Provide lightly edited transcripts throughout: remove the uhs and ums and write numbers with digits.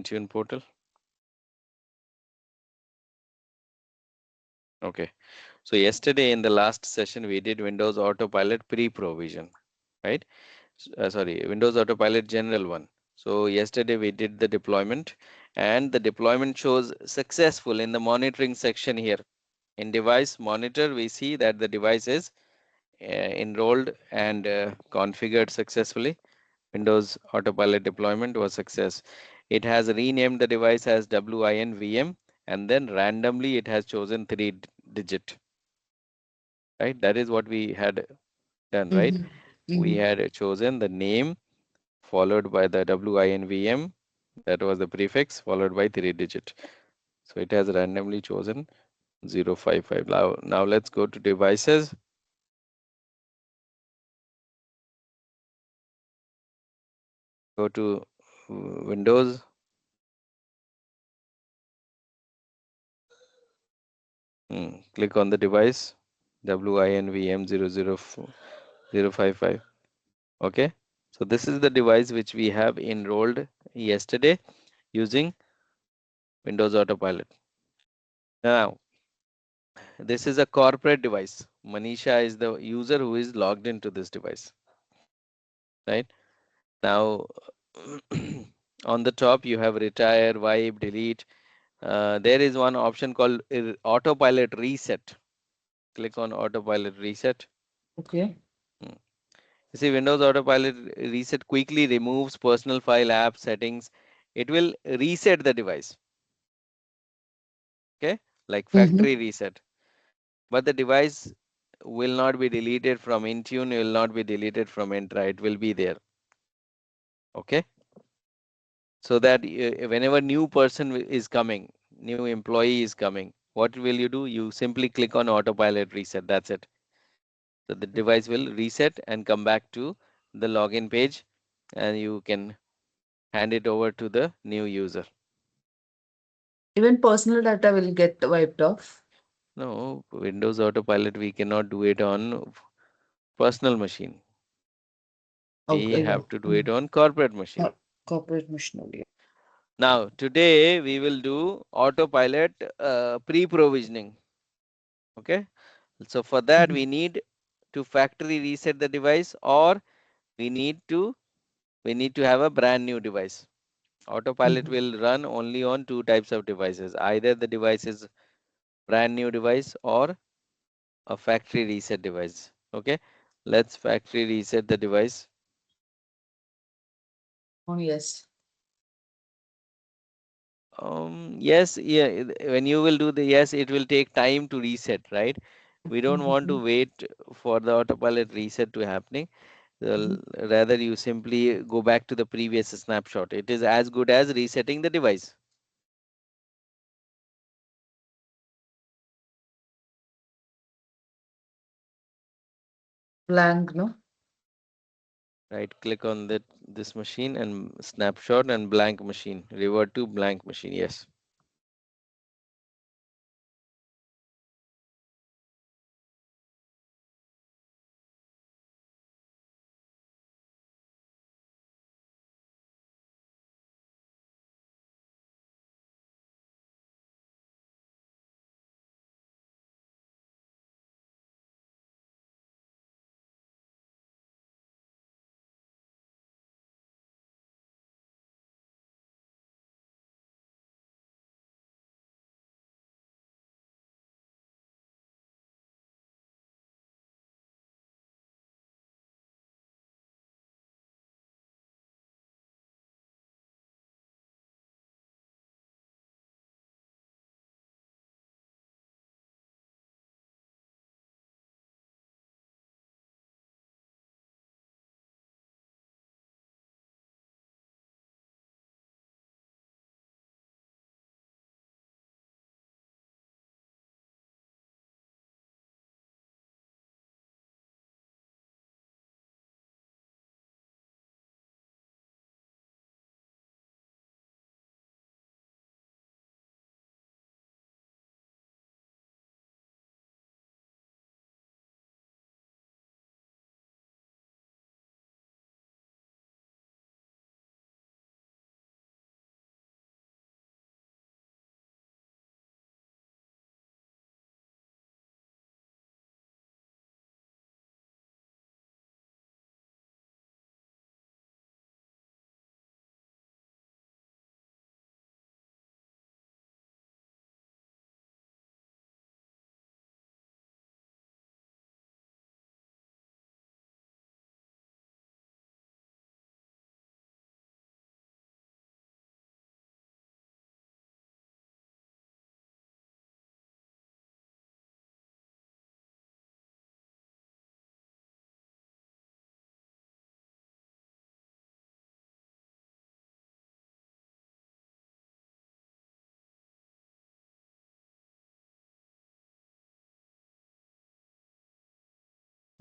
Intune portal. Okay. So yesterday in the last session, we did Windows Autopilot pre-provision, right? Sorry, Windows Autopilot General one. So yesterday we did the deployment, and the deployment shows successful in the monitoring section here. In device monitor, we see that the device is enrolled and configured successfully. Windows Autopilot deployment was success. It has renamed the device as WINVM, and then randomly it has chosen 3 digit, right? That is what we had done, right? Mm-hmm. We Mm-hmm. had chosen the name followed by the WINVM, that was the prefix, followed by 3 digit. So it has randomly chosen 055. Now let's go to devices. Go to Windows. Click on the device WINVM 00055. Okay. So this is the device which we have enrolled yesterday using Windows Autopilot. Now, this is a corporate device. Manisha is the user who is logged into this device, right? Now, on the top, you have retire, wipe, delete. There is one option called Autopilot Reset. Click on Autopilot Reset. Okay. Hmm. You see, Windows Autopilot Reset quickly removes personal file app settings. It will reset the device, okay, like Mm-hmm. factory reset. But the device will not be deleted from Intune, will not be deleted from Entra. It will be there, okay? So that whenever new person is coming, new employee is coming, what will you do? You simply click on Autopilot Reset. That's it. So the device will reset and come back to the login page, and you can hand it over to the new user. Even personal data will get wiped off. No, Windows Autopilot, we cannot do it on personal machine. We Okay. Yeah. have to do it on corporate machine. Corporate machinery. Now, today we will do Autopilot pre-provisioning. Okay. So for that, Mm-hmm. we need to factory reset the device, or we need to have a brand new device. Autopilot Mm-hmm. will run only on 2 types of devices. Either the device is brand new device or a factory reset device. Okay. Let's factory reset the device. Oh, yes. Yes, yeah, when you will do the yes, it will take time to reset, right? We don't want Mm-hmm. to wait for the autopilot reset to happening. Mm-hmm. Rather, you simply go back to the previous snapshot. It is as good as resetting the device. Blank, no? Right? Click on this machine and snapshot and blank machine. Revert to blank machine. Yes.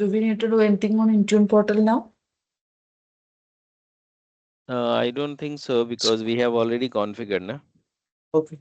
Do we need to do anything on Intune portal now? I don't think so because we have already configured, na? Okay.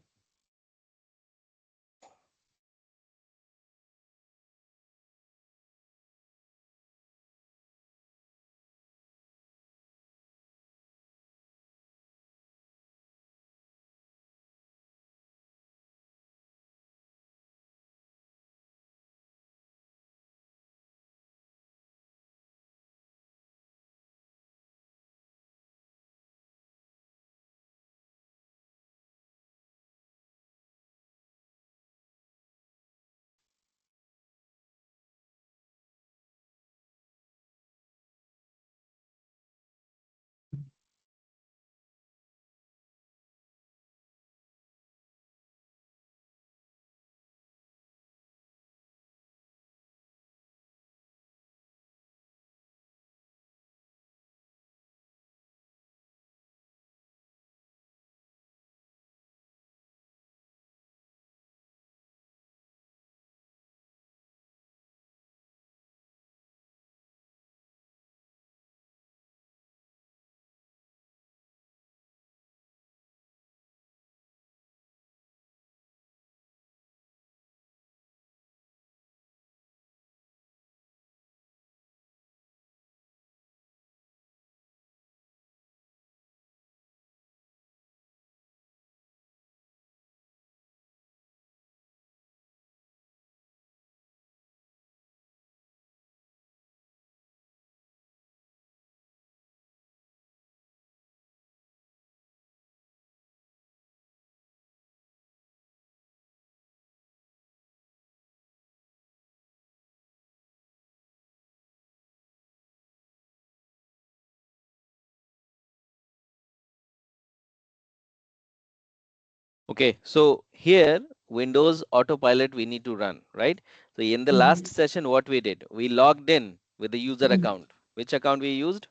Okay, so here Windows Autopilot we need to run, right? So in the last Mm-hmm. session, what we did, we logged in with the user Mm-hmm. account. Which account we used?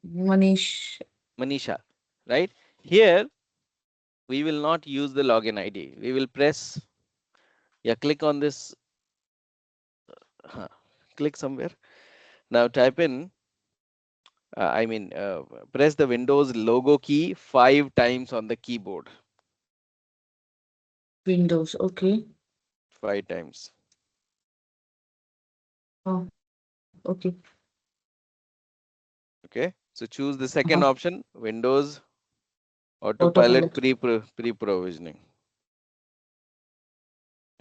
Manish. Manisha, right? Here we will not use the login ID. We will press, yeah, click on this, huh, click somewhere. Now type in, I mean, press the Windows logo key 5 times on the keyboard. Windows. Okay. 5 times. Oh, okay. Okay. So choose the Uh-huh. second option, Windows Autopilot Autopilot. pre-provisioning.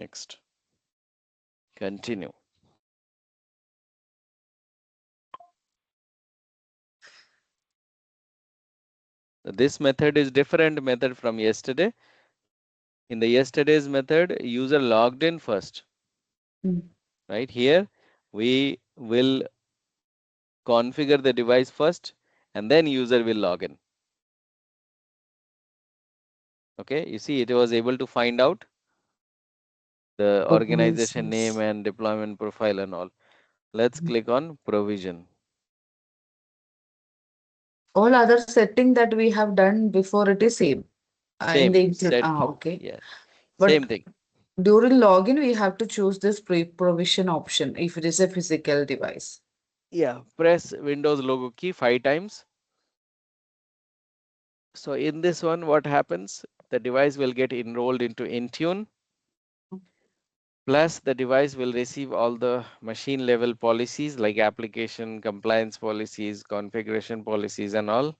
Next. Continue. This method is different method from yesterday. In the yesterday's method, user logged in first, Mm. right? Here, we will configure the device first and then user will log in. Okay, you see it was able to find out the organization name Organizations. and deployment profile and all. Let's Mhm. click on provision. All other setting that we have done before it is same. In Same, the Intune. set, Okay. yeah, But same thing. during login, we have to choose this pre-provision option if it is a physical device. Yeah, press Windows logo key 5 times. So in this one, what happens? The device will get enrolled into Intune. Plus, the device will receive all the machine level policies like application compliance policies, configuration policies, and all.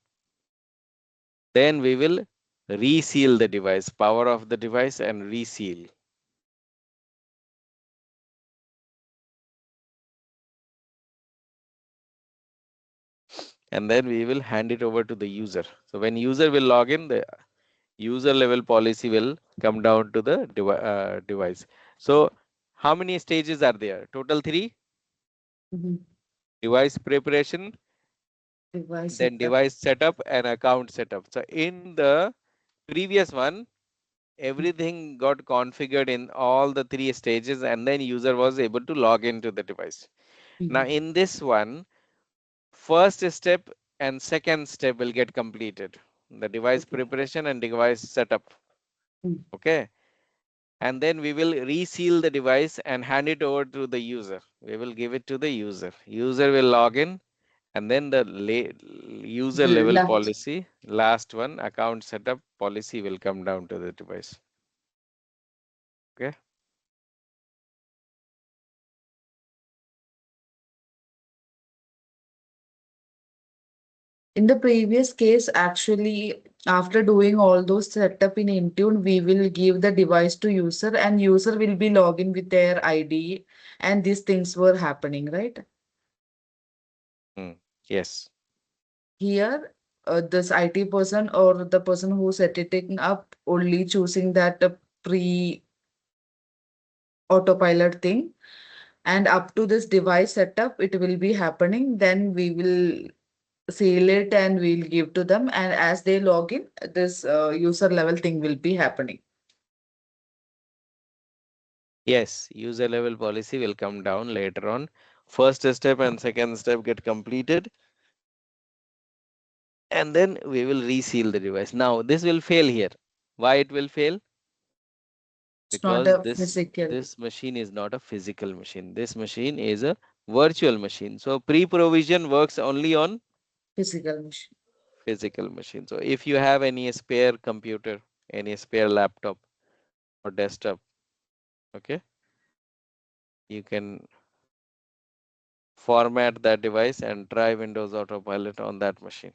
Then we will reseal the device, power off the device and reseal. And then we will hand it over to the user. So when user will log in, the user level policy will come down to the device. So how many stages are there? Total 3. Mhm. Device preparation, Device then setup. device setup and account setup. So in the previous one, everything got configured in all the 3 stages and then user was able to log into the device. Now Mhm. in this one, first step and second step will get completed. The device Okay. preparation and device setup. Mm. Okay. and then we will reseal the device and hand it over to the user. We will give it to the user. User will log in, and then the user level Last. policy, last one, account setup policy will come down to the device. Okay. In the previous case, actually, after doing all those setup in Intune, we will give the device to user and user will be login with their ID and these things were happening, right? Mm. Yes. Here, this IT person or the person who set it up only choosing that pre autopilot thing, and up to this device setup, it will be happening. Then we will seal it and we'll give to them. And as they log in, this user level thing will be happening. Yes, user level policy will come down later on. First step and second step get completed, and then we will reseal the device. Now this will fail here. Why it will fail? It's not Because a this physical this machine is not a physical machine. This machine is a virtual machine. So pre-provision works only on physical machine. physical machine. So if you have any spare computer, any spare laptop or desktop, okay, you can format that device and try Windows Autopilot on that machine.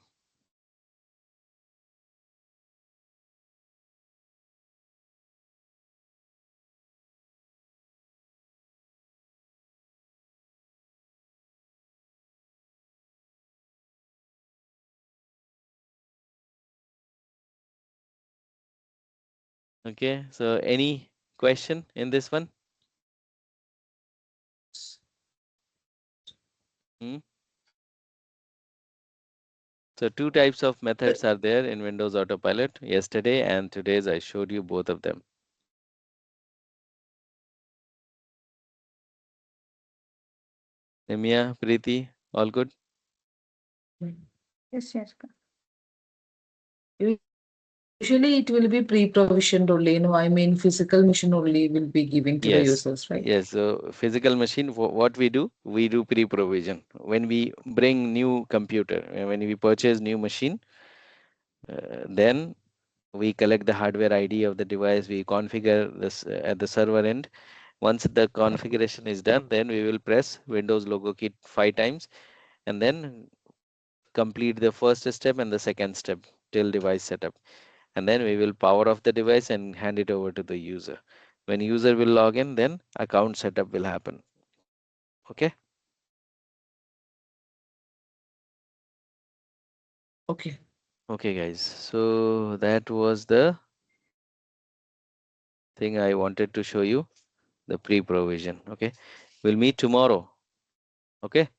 Okay, so any question in this one? Hmm? So two types of methods are there in Windows Autopilot. Yesterday and today's I showed you both of them. Nimia, Preeti, all good? Yes, yes. Usually it will be pre-provisioned only, no, I mean physical machine only will be giving to the Yes. users, right? Yes. So physical machine, what we do pre-provision. When we bring new computer, when we purchase new machine, then we collect the hardware ID of the device, we configure this at the server end. Once the configuration is done, then we will press Windows logo key 5 times and then complete the first step and the second step till device setup. And then we will power off the device and hand it over to the user. When user will log in, then account setup will happen. Okay. Okay. Okay, guys. So that was the thing I wanted to show you, the pre-provision. Okay. We'll meet tomorrow. Okay.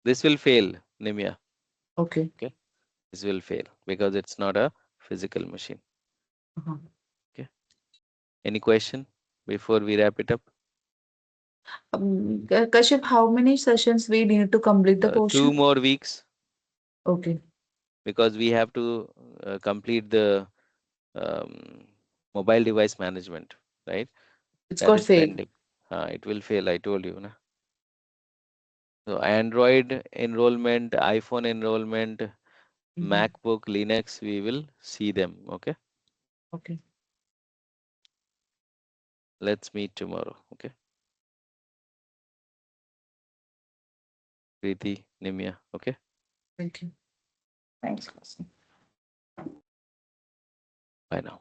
This will fail, Nimia. Okay. Okay. This will fail because it's not a physical machine. Uh-huh. Okay. Any question before we wrap it up? Kashyap, how many sessions we need to complete the 2 more weeks Okay. because we have to complete the um, mobile device management, right? It's That got is failed. pending. It will fail, I told you. Na? So Android enrollment, iPhone enrollment, Mhm. MacBook, Linux, we will see them. Okay. Okay. Let's meet tomorrow. Okay. Preeti, Nimia. Okay. Thank you. Thanks, Kaustubh. Bye now.